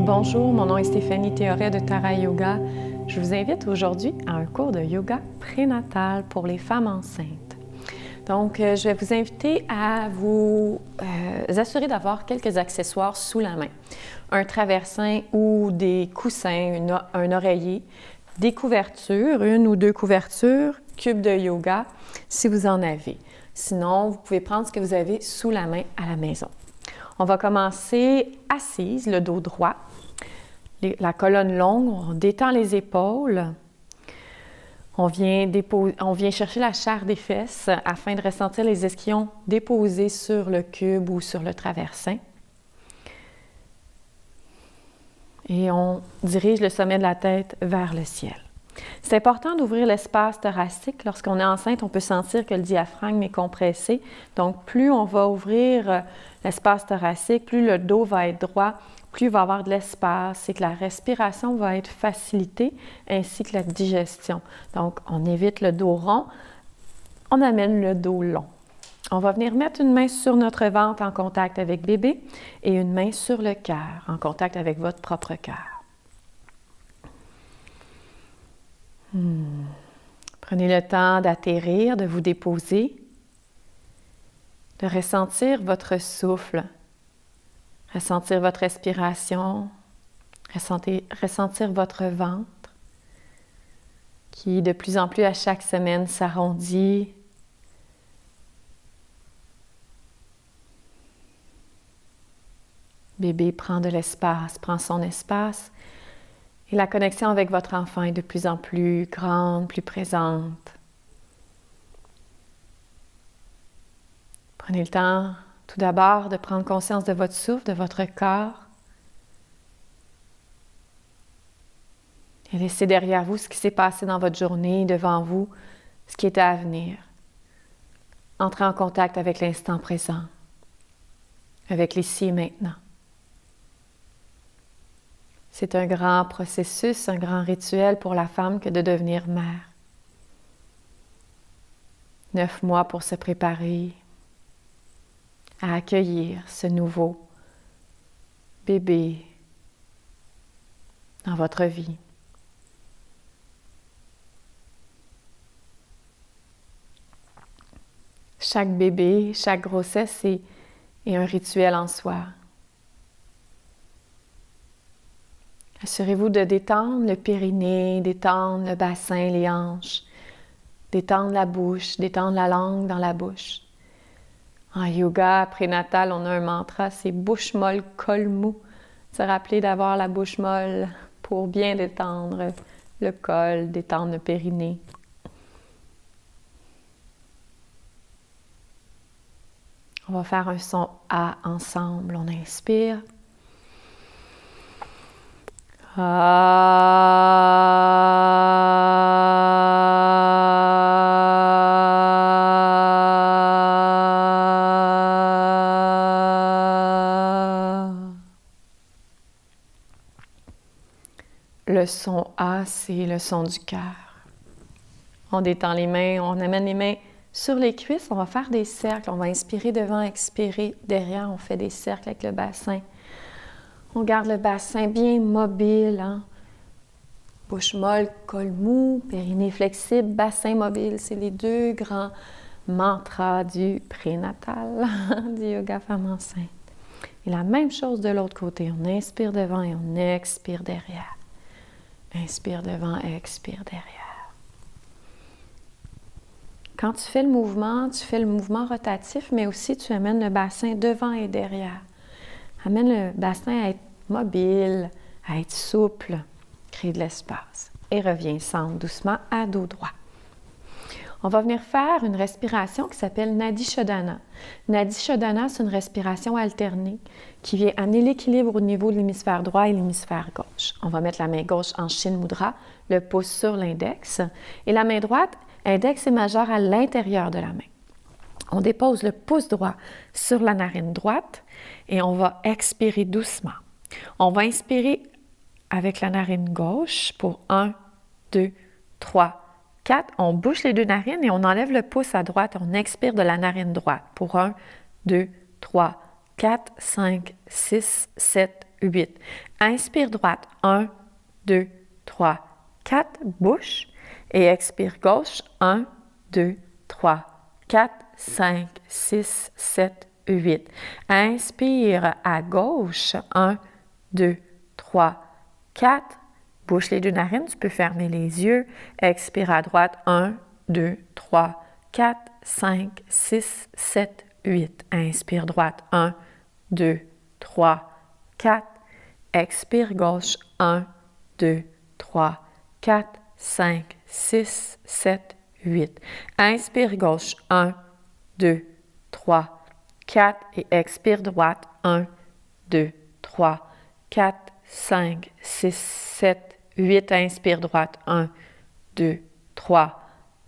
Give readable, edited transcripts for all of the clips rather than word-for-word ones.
Bonjour, mon nom est Stéphanie Théoret de Tara Yoga. Je vous invite aujourd'hui à un cours de yoga prénatal pour les femmes enceintes. Donc, je vais vous inviter à vous assurer d'avoir quelques accessoires sous la main. Un traversin ou des coussins, un oreiller, des couvertures, une ou deux couvertures, cube de yoga si vous en avez. Sinon, vous pouvez prendre ce que vous avez sous la main à la maison. On va commencer assise, le dos droit, la colonne longue, on détend les épaules. On vient chercher la chair des fesses afin de ressentir les ischions déposés sur le cube ou sur le traversin. Et on dirige le sommet de la tête vers le ciel. C'est important d'ouvrir l'espace thoracique. Lorsqu'on est enceinte, on peut sentir que le diaphragme est compressé. Donc, plus on va ouvrir l'espace thoracique, plus le dos va être droit, plus il va y avoir de l'espace et que la respiration va être facilitée, ainsi que la digestion. Donc, on évite le dos rond, on amène le dos long. On va venir mettre une main sur notre ventre en contact avec bébé et une main sur le cœur, en contact avec votre propre cœur. Prenez le temps d'atterrir, de vous déposer, de ressentir votre souffle, ressentir votre respiration, ressentir votre ventre qui de plus en plus à chaque semaine s'arrondit. Bébé prend de l'espace, prend son espace. Et la connexion avec votre enfant est de plus en plus grande, plus présente. Prenez le temps, tout d'abord, de prendre conscience de votre souffle, de votre corps. Et laissez derrière vous ce qui s'est passé dans votre journée, devant vous, ce qui est à venir. Entrez en contact avec l'instant présent, avec l'ici et maintenant. C'est un grand processus, un grand rituel pour la femme que de devenir mère. 9 mois pour se préparer à accueillir ce nouveau bébé dans votre vie. Chaque bébé, chaque grossesse est un rituel en soi. Assurez-vous de détendre le périnée, détendre le bassin, les hanches, détendre la bouche, détendre la langue dans la bouche. En yoga prénatal, on a un mantra, c'est bouche molle, col mou. Se rappeler d'avoir la bouche molle pour bien détendre le col, détendre le périnée. On va faire un son A ensemble. On inspire. Le son A, c'est le son du cœur. On détend les mains, on amène les mains sur les cuisses, on va faire des cercles. On va inspirer devant, expirer derrière, on fait des cercles avec le bassin. On garde le bassin bien mobile, hein? Bouche molle, col mou, périnée flexible, bassin mobile. C'est les deux grands mantras du prénatal, du yoga femme enceinte. Et la même chose de l'autre côté. On inspire devant et on expire derrière. Inspire devant, expire derrière. Quand tu fais le mouvement rotatif, mais aussi tu amènes le bassin devant et derrière. Amène le bassin à être mobile, à être souple, créer de l'espace. Et reviens centre doucement à dos droit. On va venir faire une respiration qui s'appelle Nadi Shodhana. Nadi Shodhana, c'est une respiration alternée qui vient amener l'équilibre au niveau de l'hémisphère droit et l'hémisphère gauche. On va mettre la main gauche en Shin Mudra, le pouce sur l'index, et la main droite, index et majeur à l'intérieur de la main. On dépose le pouce droit sur la narine droite et on va expirer doucement. On va inspirer avec la narine gauche pour 1, 2, 3, 4. On bouche les deux narines et on enlève le pouce à droite. On expire de la narine droite pour 1, 2, 3, 4, 5, 6, 7, 8. Inspire droite. 1, 2, 3, 4. Bouche. Et expire gauche. 1, 2, 3, 4, 5, 6, 7, 8. Inspire à gauche. 1, 2, 3, 4. Bouche les deux narines, tu peux fermer les yeux. Expire à droite. 1, 2, 3, 4, 5, 6, 7, 8. Inspire droite. 1, 2, 3, 4. Expire gauche. 1, 2, 3, 4, 5, 6, 7, 8. Inspire gauche. 1, 2, 3, 4. Et expire droite. 1, 2, 3, 4, 5, 6, 7, 8. Inspire droite. 1, 2, 3,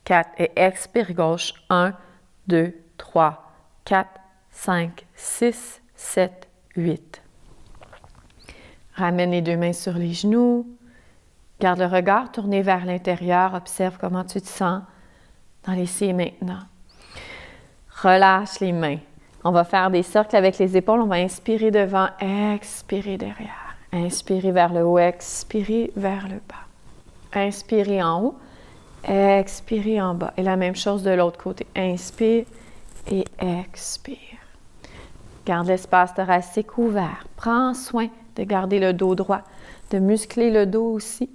4. Et expire gauche. 1, 2, 3, 4, 5, 6, 7, 8. Ramène les deux mains sur les genoux. Garde le regard tourné vers l'intérieur. Observe comment tu te sens dans les ici et maintenant. Relâche les mains. On va faire des cercles avec les épaules. On va inspirer devant, expirer derrière. Inspirer vers le haut, expirer vers le bas. Inspirer en haut, expirer en bas. Et la même chose de l'autre côté. Inspire et expire. Garde l'espace thoracique ouvert. Prends soin de garder le dos droit, de muscler le dos aussi.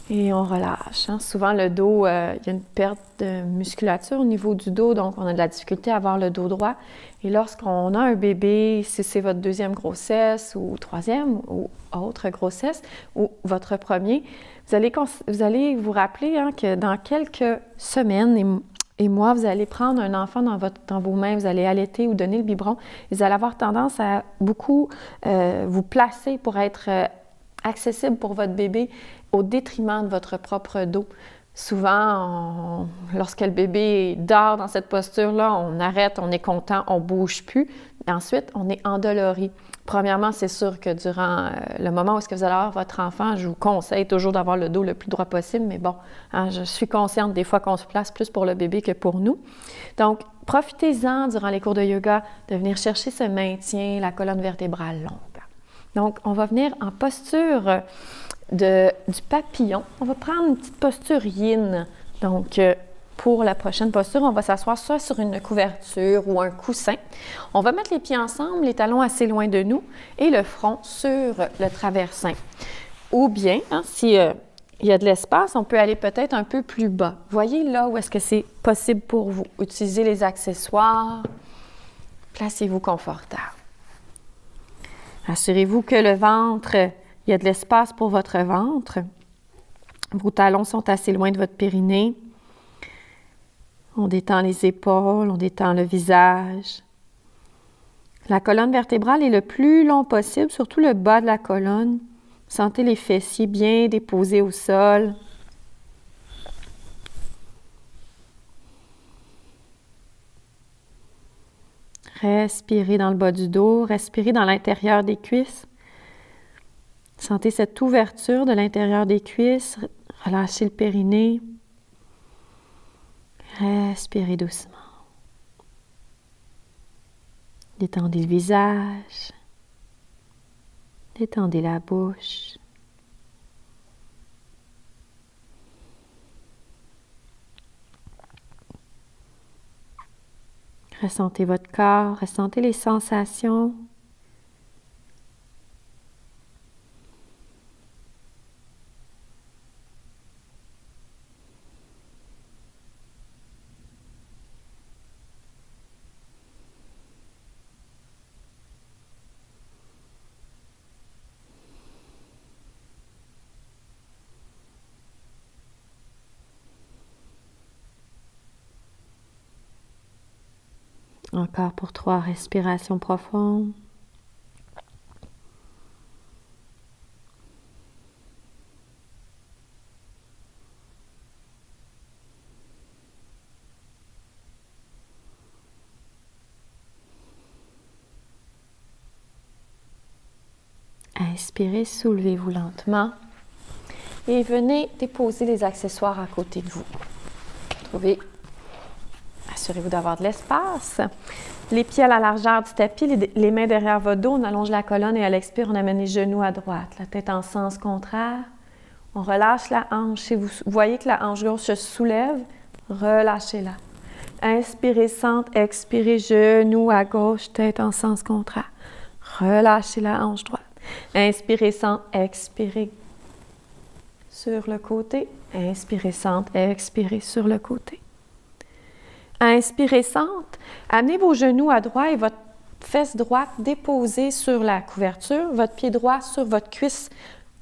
Et on relâche. Souvent, le dos, il y a une perte de musculature au niveau du dos, donc on a de la difficulté à avoir le dos droit. Et lorsqu'on a un bébé, si c'est votre deuxième grossesse ou troisième ou autre grossesse ou votre premier, vous allez vous rappeler que dans quelques semaines et mois, vous allez prendre un enfant dans vos mains, vous allez allaiter ou donner le biberon. Vous allez avoir tendance à beaucoup vous placer pour être accessible pour votre bébé au détriment de votre propre dos. Souvent, lorsque le bébé dort dans cette posture-là, on arrête, on est content, on ne bouge plus. Et ensuite, on est endolori. Premièrement, c'est sûr que durant le moment où est-ce que vous allez avoir votre enfant, je vous conseille toujours d'avoir le dos le plus droit possible, mais bon, je suis consciente des fois qu'on se place plus pour le bébé que pour nous. Donc, profitez-en durant les cours de yoga de venir chercher ce maintien, la colonne vertébrale longue. Donc, on va venir en posture du papillon. On va prendre une petite posture yin. Donc, pour la prochaine posture, on va s'asseoir soit sur une couverture ou un coussin. On va mettre les pieds ensemble, les talons assez loin de nous et le front sur le traversin. Ou bien, si il y a de l'espace, on peut aller peut-être un peu plus bas. Voyez là où est-ce que c'est possible pour vous. Utilisez les accessoires. Placez-vous confortable. Assurez-vous que le ventre, il y a de l'espace pour votre ventre. Vos talons sont assez loin de votre périnée. On détend les épaules, on détend le visage. La colonne vertébrale est le plus long possible, surtout le bas de la colonne. Sentez les fessiers bien déposés au sol. Respirez dans le bas du dos, respirez dans l'intérieur des cuisses. Sentez cette ouverture de l'intérieur des cuisses. Relâchez le périnée. Respirez doucement. Détendez le visage. Détendez la bouche. Ressentez votre corps, ressentez les sensations. Encore pour 3 respirations profondes. Inspirez, soulevez-vous lentement et venez déposer les accessoires à côté de vous. Assurez-vous d'avoir de l'espace. Les pieds à la largeur du tapis, les mains derrière votre dos. On allonge la colonne et à l'expire, on amène les genoux à droite. La tête en sens contraire. On relâche la hanche. Si vous voyez que la hanche gauche se soulève, relâchez-la. Inspirez, centre, expirez, genoux à gauche, tête en sens contraire. Relâchez la hanche droite. Inspirez, centre, expirez sur le côté. Inspirez, centre, expirez sur le côté. Inspirez, centre. Amenez vos genoux à droite et votre fesse droite déposée sur la couverture, votre pied droit sur votre cuisse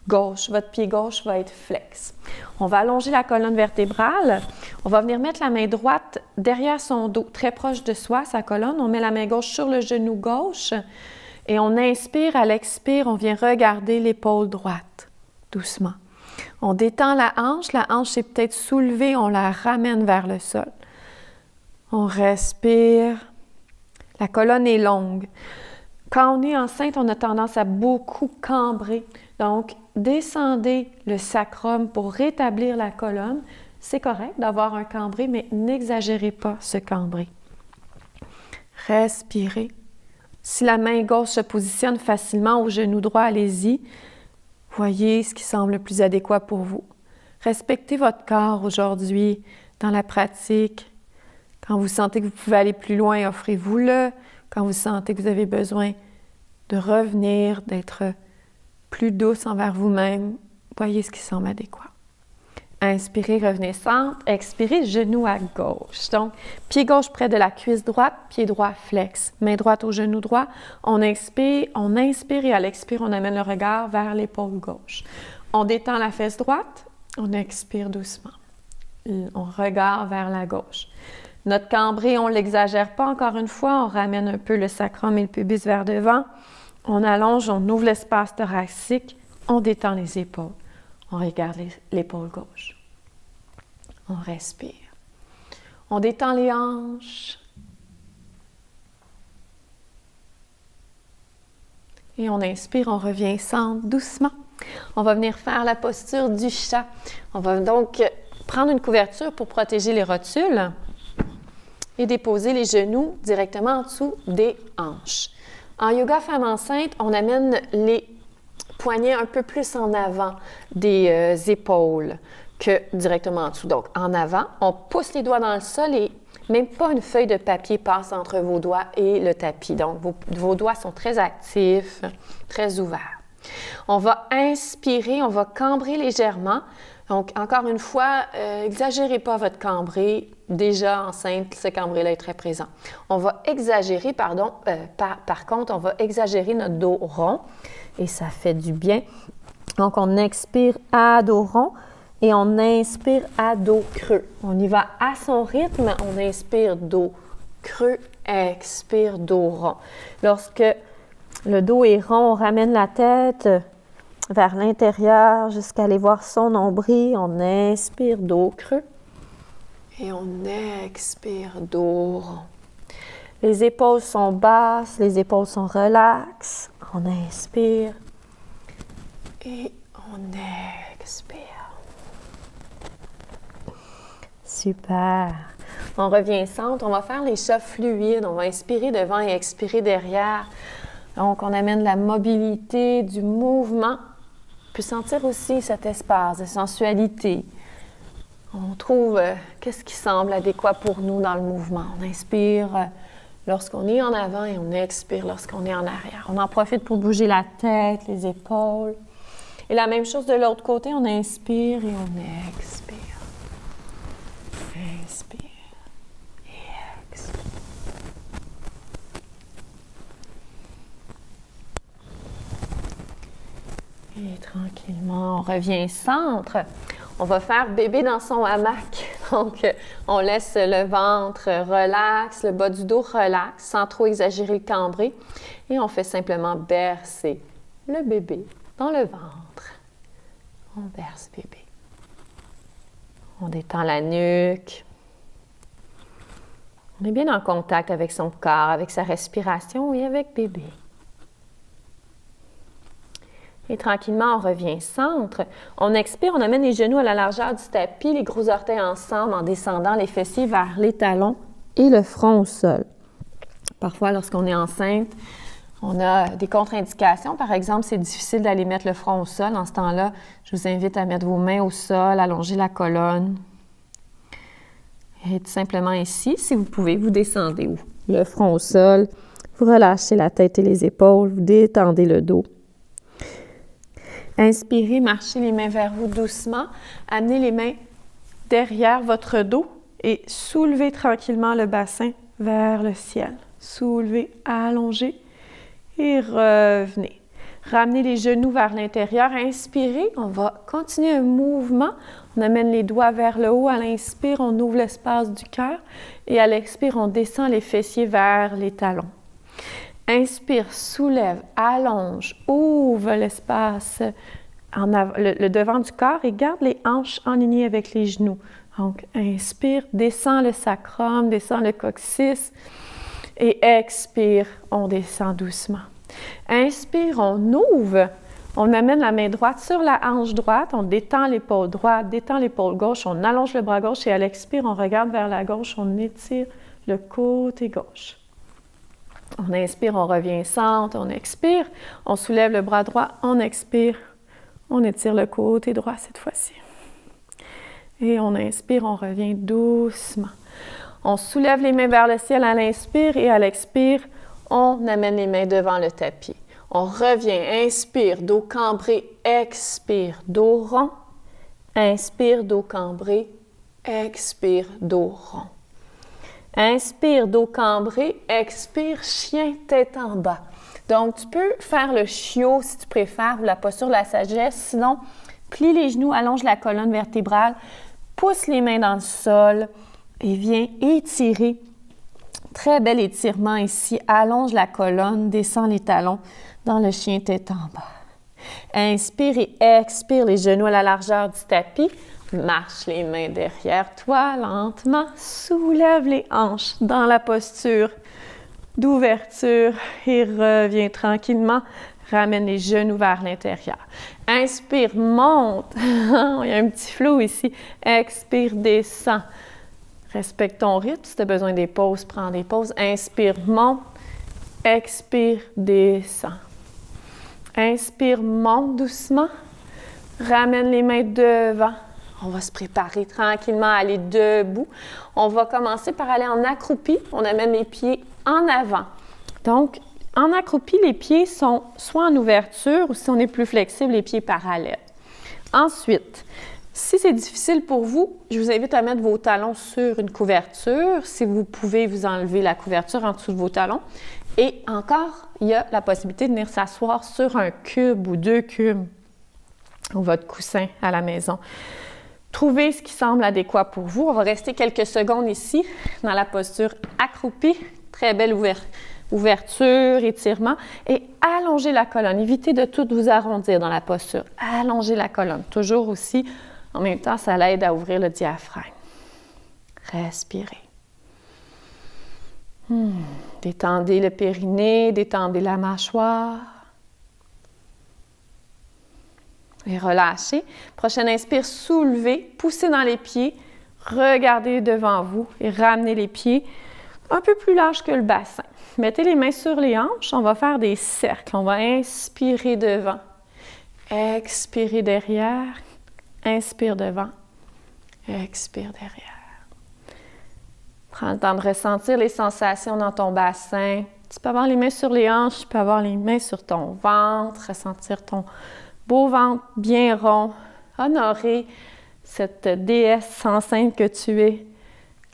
gauche. Votre pied gauche va être flex. On va allonger la colonne vertébrale. On va venir mettre la main droite derrière son dos, très proche de soi, sa colonne. On met la main gauche sur le genou gauche et on inspire. À l'expire, on vient regarder l'épaule droite, doucement. On détend la hanche s'est peut-être soulevée, on la ramène vers le sol. On respire. La colonne est longue. Quand on est enceinte, on a tendance à beaucoup cambrer. Donc, descendez le sacrum pour rétablir la colonne. C'est correct d'avoir un cambré, mais n'exagérez pas ce cambré. Respirez. Si la main gauche se positionne facilement au genou droit, allez-y. Voyez ce qui semble le plus adéquat pour vous. Respectez votre corps aujourd'hui dans la pratique. Quand vous sentez que vous pouvez aller plus loin, offrez-vous-le. Quand vous sentez que vous avez besoin de revenir, d'être plus douce envers vous-même, voyez ce qui semble adéquat. Inspirez, revenez centre. Expirez, genou à gauche. Donc, pied gauche près de la cuisse droite, pied droit flex. Main droite au genou droit. On inspire et à l'expire, on amène le regard vers l'épaule gauche. On détend la fesse droite, on expire doucement. On regarde vers la gauche. Notre cambré, on ne l'exagère pas encore une fois. On ramène un peu le sacrum et le pubis vers devant. On allonge, on ouvre l'espace thoracique. On détend les épaules. On regarde l'épaule gauche. On respire. On détend les hanches. Et on inspire, on revient centre doucement. On va venir faire la posture du chat. On va donc prendre une couverture pour protéger les rotules et déposer les genoux directement en dessous des hanches. En yoga femme enceinte, on amène les poignets un peu plus en avant des épaules que directement en dessous. Donc, en avant, on pousse les doigts dans le sol et même pas une feuille de papier passe entre vos doigts et le tapis. Donc, vos doigts sont très actifs, très ouverts. On va inspirer, on va cambrer légèrement. Donc, encore une fois, exagérez pas votre cambré. Déjà enceinte, ce cambré-là est très présent. On va exagérer, par contre, on va exagérer notre dos rond et ça fait du bien. Donc, on expire à dos rond et on inspire à dos creux. On y va à son rythme. On inspire dos creux, expire dos rond. Lorsque le dos est rond, on ramène la tête vers l'intérieur jusqu'à aller voir son nombril. On inspire dos creux. Et on expire dos rond. Les épaules sont basses, les épaules sont relaxes. On inspire et on expire. Super. On revient centre. On va faire les chats fluides. On va inspirer devant et expirer derrière. Donc, on amène la mobilité, du mouvement. On peut sentir aussi cet espace de sensualité. On trouve qu'est-ce qui semble adéquat pour nous dans le mouvement. On inspire lorsqu'on est en avant et on expire lorsqu'on est en arrière. On en profite pour bouger la tête, les épaules. Et la même chose de l'autre côté, on inspire et on expire. Inspire et expire. Et tranquillement, on revient centre. On va faire bébé dans son hamac. Donc, on laisse le ventre relax, le bas du dos relax, sans trop exagérer le cambré. Et on fait simplement bercer le bébé dans le ventre. On berce bébé. On détend la nuque. On est bien en contact avec son corps, avec sa respiration et avec bébé. Et tranquillement, on revient centre. On expire, on amène les genoux à la largeur du tapis, les gros orteils ensemble en descendant les fessiers vers les talons. et le front au sol. Parfois, lorsqu'on est enceinte, on a des contre-indications. Par exemple, c'est difficile d'aller mettre le front au sol. En ce temps-là, je vous invite à mettre vos mains au sol, allonger la colonne. Et tout simplement ici, si vous pouvez, vous descendez le front au sol, vous relâchez la tête et les épaules, vous détendez le dos. Inspirez, marchez les mains vers vous doucement. Amenez les mains derrière votre dos et soulevez tranquillement le bassin vers le ciel. Soulevez, allongez et revenez. Ramenez les genoux vers l'intérieur. Inspirez, on va continuer un mouvement. On amène les doigts vers le haut. À l'inspire, on ouvre l'espace du cœur. Et à l'expire, on descend les fessiers vers les talons. Inspire, soulève, allonge, ouvre l'espace, le devant du corps et garde les hanches alignées avec les genoux. Donc, inspire, descend le sacrum, descend le coccyx et expire, on descend doucement. Inspire, on ouvre, on amène la main droite sur la hanche droite, on détend l'épaule droite, détend l'épaule gauche, on allonge le bras gauche et à l'expire, on regarde vers la gauche, on étire le côté gauche. On inspire, on revient centre, on expire, on soulève le bras droit, on expire, on étire le côté droit cette fois-ci. Et on inspire, on revient doucement. On soulève les mains vers le ciel à l'inspire et à l'expire, on amène les mains devant le tapis. On revient, inspire, dos cambré, expire, dos rond. Inspire, dos cambré, expire, dos rond. Inspire, dos cambré, expire, chien, tête en bas. Donc, tu peux faire le chiot si tu préfères, ou la posture de la sagesse. Sinon, plie les genoux, allonge la colonne vertébrale, pousse les mains dans le sol et viens étirer. Très bel étirement ici. Allonge la colonne, descend les talons dans le chien tête en bas. Inspire et expire les genoux à la largeur du tapis. Marche les mains derrière toi lentement. Soulève les hanches dans la posture d'ouverture et reviens tranquillement. Ramène les genoux vers l'intérieur. Inspire, monte. Il y a un petit flou ici. Expire, descend. Respecte ton rythme. Si tu as besoin des pauses, prends des pauses. Inspire, monte. Expire, descend. Inspire, monte doucement. Ramène les mains devant. On va se préparer tranquillement à aller debout. On va commencer par aller en accroupi. On amène les pieds en avant. Donc, en accroupi, les pieds sont soit en ouverture ou si on est plus flexible, les pieds parallèles. Ensuite, si c'est difficile pour vous, je vous invite à mettre vos talons sur une couverture. Si vous pouvez, vous enlever la couverture en dessous de vos talons. Et encore, il y a la possibilité de venir s'asseoir sur un cube ou 2 cubes ou votre coussin à la maison. Trouvez ce qui semble adéquat pour vous. On va rester quelques secondes ici dans la posture accroupie. Très belle ouverture, étirement. Et allongez la colonne. Évitez de tout vous arrondir dans la posture. Allongez la colonne. Toujours aussi, en même temps, ça l'aide à ouvrir le diaphragme. Respirez. Détendez le périnée, détendez la mâchoire. Et relâchez. Prochaine inspire, soulevez, poussez dans les pieds, regardez devant vous et ramenez les pieds un peu plus larges que le bassin. Mettez les mains sur les hanches, on va faire des cercles. On va inspirer devant, expirer derrière, inspire devant, expire derrière. Prends le temps de ressentir les sensations dans ton bassin. Tu peux avoir les mains sur les hanches, tu peux avoir les mains sur ton ventre, ressentir ton beau ventre bien rond, honorer cette déesse enceinte que tu es,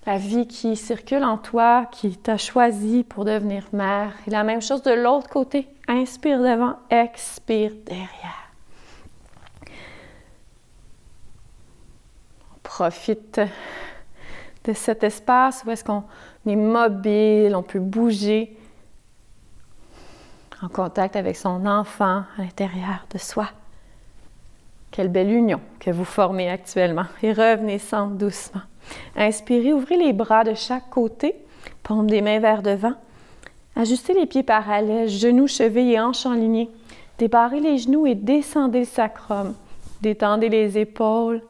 la vie qui circule en toi, qui t'a choisi pour devenir mère. Et la même chose de l'autre côté. Inspire devant, expire derrière. On profite de cet espace où est-ce qu'on est mobile, on peut bouger en contact avec son enfant à l'intérieur de soi. Quelle belle union que vous formez actuellement. Et revenez centre doucement. Inspirez, ouvrez les bras de chaque côté, paume des mains vers devant. Ajustez les pieds parallèles, genoux, chevilles et hanches en lignée. Débarrez les genoux et descendez le sacrum. Détendez les épaules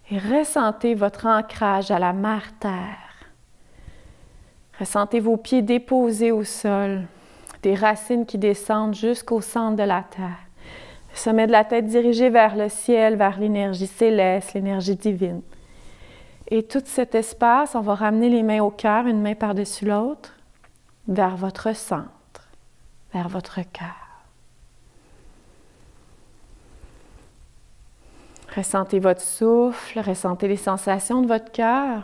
et ressentez votre ancrage à la mère-terre. Ressentez vos pieds déposés au sol, des racines qui descendent jusqu'au centre de la terre. Le sommet de la tête dirigé vers le ciel, vers l'énergie céleste, l'énergie divine. Et tout cet espace, on va ramener les mains au cœur, une main par-dessus l'autre, vers votre centre, vers votre cœur. Ressentez votre souffle, ressentez les sensations de votre cœur.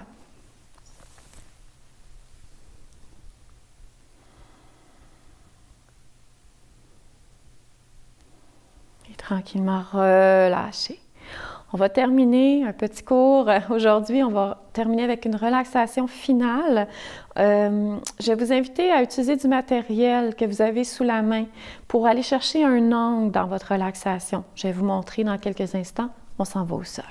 Et tranquillement relâchez. On va terminer un petit cours aujourd'hui. On va terminer avec une relaxation finale. Je vais vous inviter à utiliser du matériel que vous avez sous la main pour aller chercher un angle dans votre relaxation. Je vais vous montrer dans quelques instants. On s'en va au sol.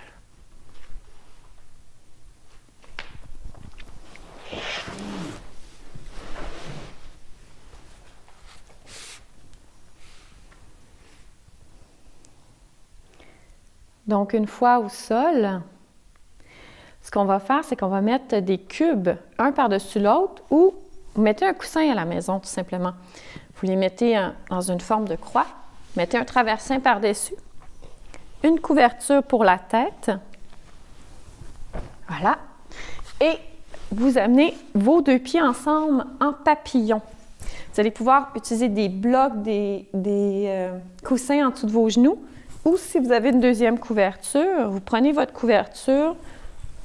Donc, une fois au sol, ce qu'on va faire, c'est qu'on va mettre des cubes, un par-dessus l'autre, ou vous mettez un coussin à la maison, tout simplement. Vous les mettez dans une forme de croix, mettez un traversin par-dessus, une couverture pour la tête, voilà, et vous amenez vos deux pieds ensemble en papillon. Vous allez pouvoir utiliser des blocs, des coussins en dessous de vos genoux, ou si vous avez une deuxième couverture, vous prenez votre couverture,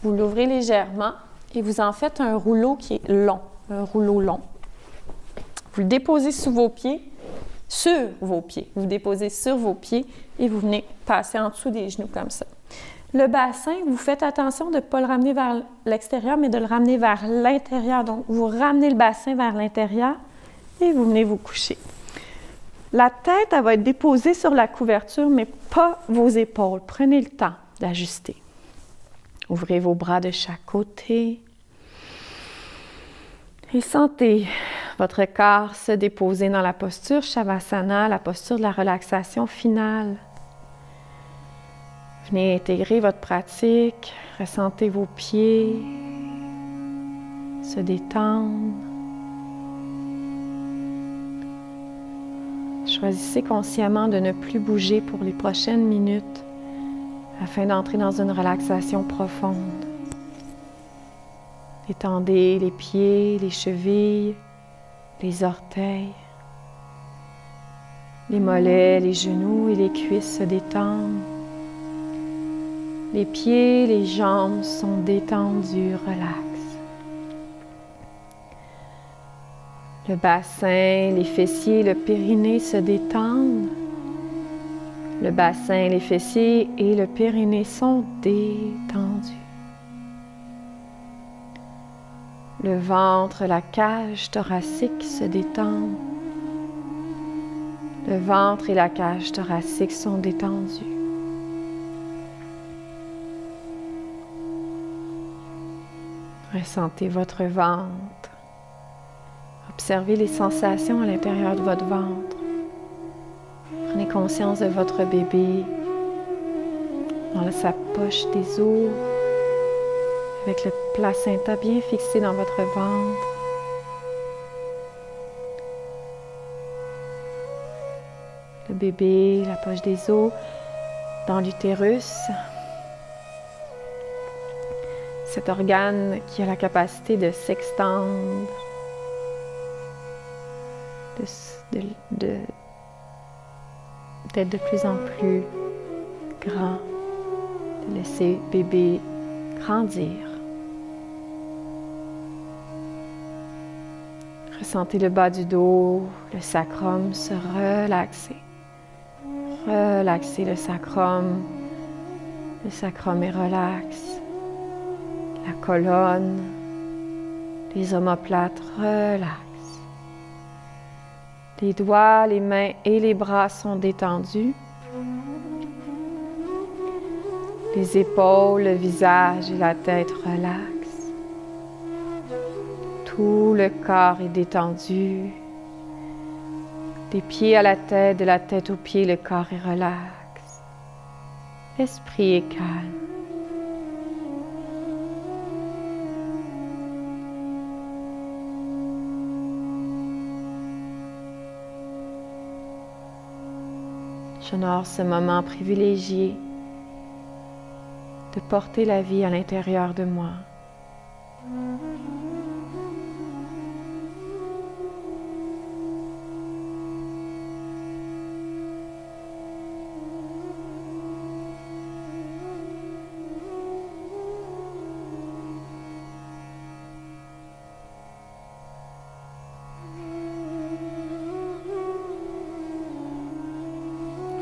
vous l'ouvrez légèrement et vous en faites un rouleau qui est long, un rouleau long. Vous le déposez sous vos pieds, sur vos pieds. Vous le déposez sur vos pieds et vous venez passer en dessous des genoux comme ça. Le bassin, vous faites attention de ne pas le ramener vers l'extérieur, mais de le ramener vers l'intérieur. Donc, vous ramenez le bassin vers l'intérieur et vous venez vous coucher. La tête, elle va être déposée sur la couverture, mais pas vos épaules. Prenez le temps d'ajuster. Ouvrez vos bras de chaque côté. Et sentez votre corps se déposer dans la posture Shavasana, la posture de la relaxation finale. Venez intégrer votre pratique. Ressentez vos pieds se détendre. Choisissez consciemment de ne plus bouger pour les prochaines minutes afin d'entrer dans une relaxation profonde. Étendez les pieds, les chevilles, les orteils, les mollets, les genoux et les cuisses se détendent. Les pieds, les jambes sont détendus, relax. Le bassin, les fessiers, le périnée se détendent. Le bassin, les fessiers et le périnée sont détendus. Le ventre, la cage thoracique se détendent. Le ventre et la cage thoracique sont détendus. Ressentez votre ventre. Observez les sensations à l'intérieur de votre ventre. Prenez conscience de votre bébé dans sa poche des os, avec le placenta bien fixé dans votre ventre. Le bébé, la poche des os, dans l'utérus. Cet organe qui a la capacité de s'extendre, d'être de plus en plus grand, de laisser bébé grandir. Ressentez le bas du dos, le sacrum se relaxer. Relaxez le sacrum. Le sacrum est relax. La colonne, les omoplates relax. Les doigts, les mains et les bras sont détendus. Les épaules, le visage et la tête relaxent. Tout le corps est détendu. Des pieds à la tête, de la tête aux pieds, le corps est relax. L'esprit est calme. J'honore ce moment privilégié de porter la vie à l'intérieur de moi.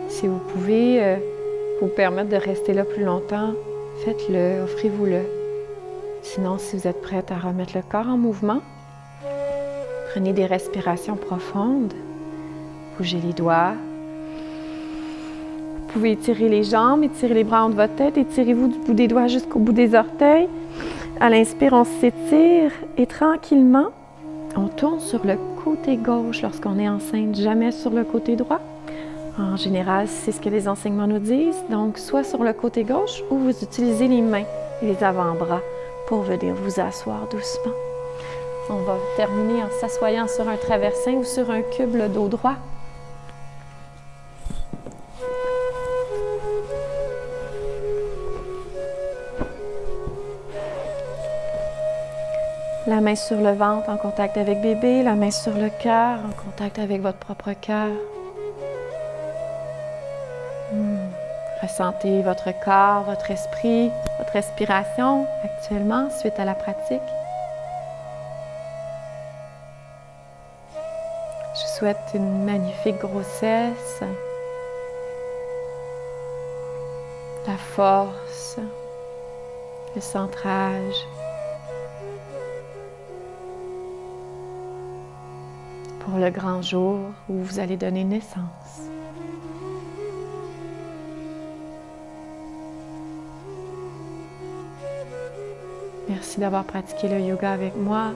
Si vous pouvez vous permettre de rester là plus longtemps, faites-le, offrez-vous-le. Sinon, si vous êtes prête à remettre le corps en mouvement, prenez des respirations profondes, bougez les doigts. Vous pouvez étirer les jambes, étirer les bras en de votre tête, étirez-vous du bout des doigts jusqu'au bout des orteils. À l'inspire, on s'étire et tranquillement, on tourne sur le côté gauche lorsqu'on est enceinte, jamais sur le côté droit. En général, c'est ce que les enseignements nous disent. Donc, soit sur le côté gauche ou vous utilisez les mains et les avant-bras pour venir vous asseoir doucement. On va terminer en s'assoyant sur un traversin ou sur un cube, le dos droit. La main sur le ventre en contact avec bébé, la main sur le cœur en contact avec votre propre cœur. Ressentez votre corps, votre esprit, votre respiration actuellement suite à la pratique. Je vous souhaite une magnifique grossesse, la force, le centrage, pour le grand jour où vous allez donner naissance. Merci d'avoir pratiqué le yoga avec moi.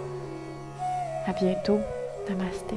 À bientôt. Namasté.